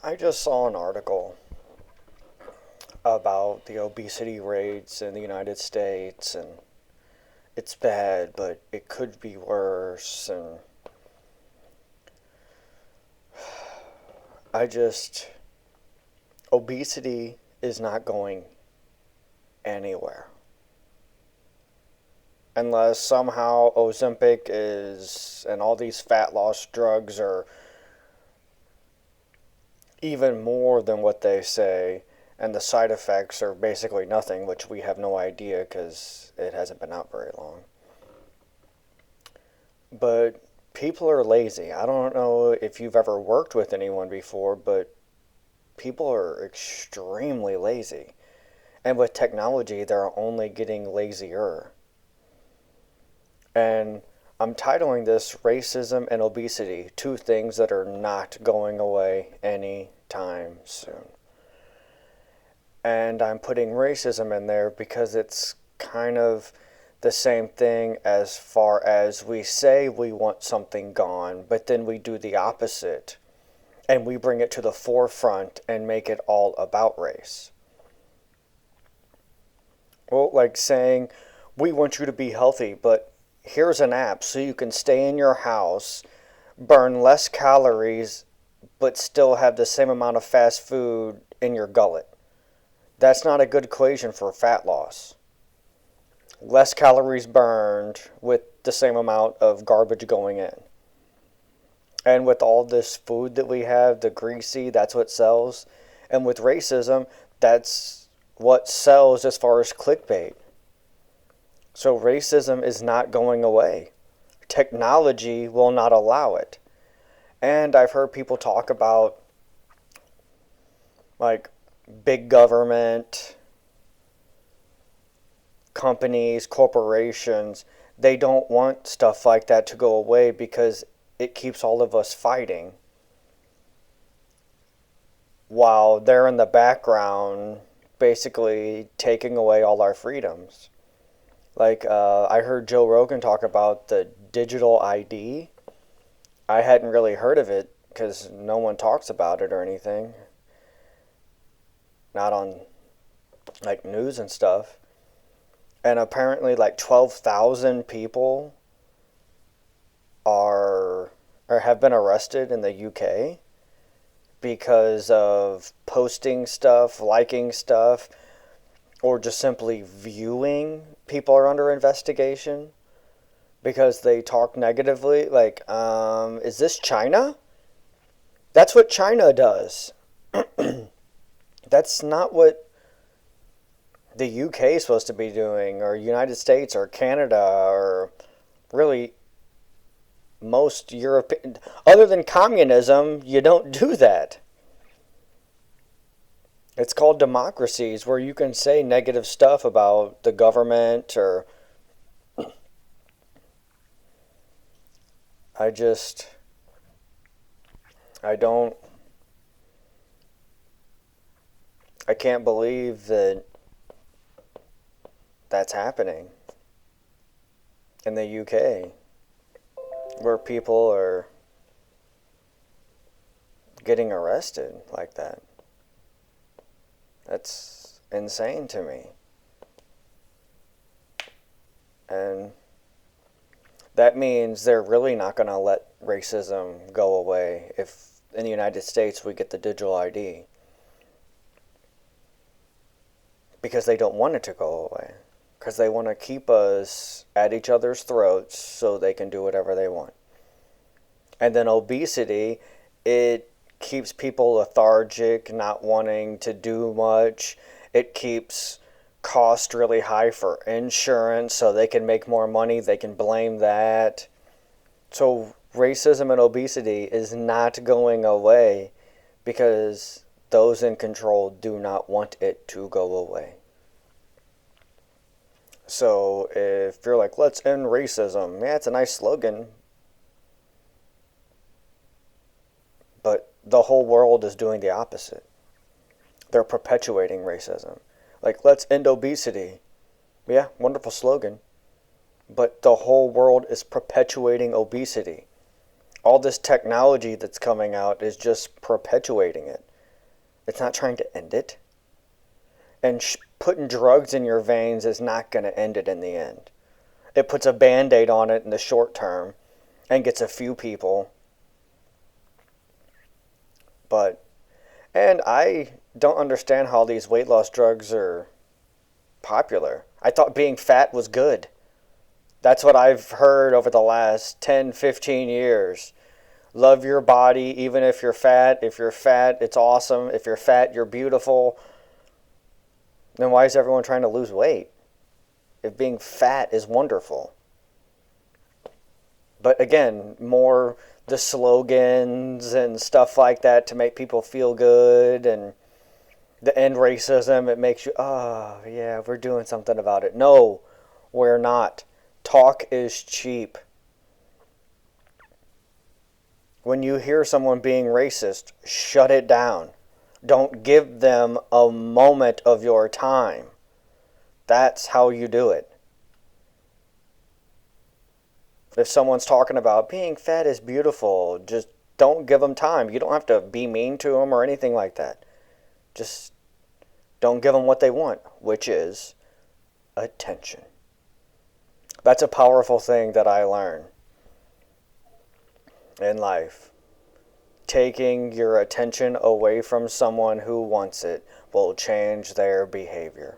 I just saw an article about the obesity rates in the United States, and it's bad, but it could be worse. And I just, obesity is not going anywhere. Unless somehow Ozempic is, and all these fat loss drugs are even more than what they say, and the side effects are basically nothing, which we have no idea because it hasn't been out very long. But people are lazy. I don't know if you've ever worked with anyone before, but people are extremely lazy. And with technology, they're only getting lazier. And I'm titling this Racism and Obesity, two things that are not going away anytime soon. And I'm putting racism in there because it's kind of the same thing as far as we say we want something gone, but then we do the opposite and we bring it to the forefront and make it all about race. Well, like saying, we want you to be healthy, but here's an app so you can stay in your house, burn less calories, but still have the same amount of fast food in your gullet. That's not a good equation for fat loss. Less calories burned with the same amount of garbage going in. And with all this food that we have, the greasy, that's what sells. And with racism, that's what sells as far as clickbait. So racism is not going away. Technology will not allow it. And I've heard people talk about like big government, companies, corporations, they don't want stuff like that to go away because it keeps all of us fighting while they're in the background basically taking away all our freedoms. Like, I heard Joe Rogan talk about the digital ID. I hadn't really heard of it because no one talks about it or anything. Not on, like, news and stuff. And apparently, like, 12,000 people are or have been arrested in the UK because of posting stuff, liking stuff, or just simply viewing. People are under investigation because they talk negatively. Like, is this China? That's what China does. That's not what the UK is supposed to be doing, or United States, or Canada, or really most European. Other than communism, you don't do that. It's called democracies, where you can say negative stuff about the government, or I just, I don't, I can't believe that that's happening in the UK, where people are getting arrested like that. That's insane to me. And that means they're really not going to let racism go away if in the United States we get the digital ID. Because they don't want it to go away. Because they want to keep us at each other's throats so they can do whatever they want. And then obesity, it keeps people lethargic, not wanting to do much. It keeps cost really high for insurance so they can make more money. They can blame that. So racism and obesity is not going away because those in control do not want it to go away. So if you're like, let's end racism, yeah, it's a nice slogan, but the whole world is doing the opposite. They're perpetuating racism. Like, let's end obesity. Yeah, wonderful slogan. But the whole world is perpetuating obesity. All this technology that's coming out is just perpetuating it. It's not trying to end it. And putting drugs in your veins is not going to end it in the end. It puts a band-aid on it in the short term and gets a few people. But, and I don't understand how these weight loss drugs are popular. I thought being fat was good. That's what I've heard over the last 10, 15 years. Love your body even if you're fat. If you're fat, it's awesome. If you're fat, you're beautiful. Then why is everyone trying to lose weight? If being fat is wonderful. But again, more the slogans and stuff like that to make people feel good, and the end racism, it makes you, oh, yeah, we're doing something about it. No, we're not. Talk is cheap. When you hear someone being racist, shut it down. Don't give them a moment of your time. That's how you do it. If someone's talking about being fat is beautiful, just don't give them time. You don't have to be mean to them or anything like that. Just don't give them what they want, which is attention. That's a powerful thing that I learned in life. Taking your attention away from someone who wants it will change their behavior.